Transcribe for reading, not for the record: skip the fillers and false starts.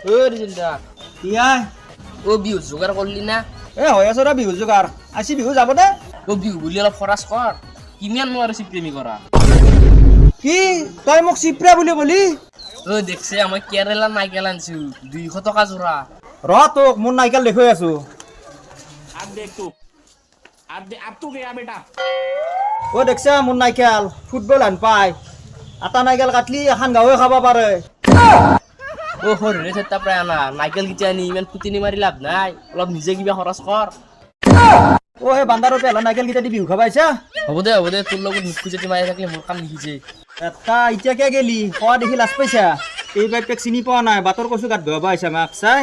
ও রিজেন্ডা ইয়াই ও বিহু জোগাৰ কৰলি না হৈ আছো ৰ বিহু যোগাৰ আজি বিহু যাব দে ও বিহু বুলি অলপ খৰচ কৰ কিমান নোৱাৰো চিপ্ৰেমী কৰা কি তই মোক চিপ্ৰা বুলি কলি ও দেখছে মই কেৰেলা নাইকেল আনছো 200 টকা জোৰা ৰ তোক মোৰ নাইকেল দেখুৱাই আছো अब देख तू अब तू गया बेटा ও দেখছা মোৰ নাইকেল ফুটবল হান পাই এটা নাইকেল কাটলি এখন গাঁৱে খাব পাৰে ও সৰুৰে চেষ্টা প্ৰায় আনা নাইকেল গিটা আনি ইমান ফুটিনি মাৰি লাভ নাই অলপ নিজে কিবা খৰচ কৰ ও সেই বান্দাৰৰ পেলা নাইকেল কেইটা দি বিহু খাবাইছা হ'ব দে তোৰ লগত মুখ খুজেতি মাৰি থাকিলে মোৰ কাম নিহিজে এটা এতিয়াকে গেলি কোৱা দেখি লাজ পাইছা এই বাইক চিনি পোৱা নাই বাটৰ কচু গাত ধোৱা পাইছা মাক চাই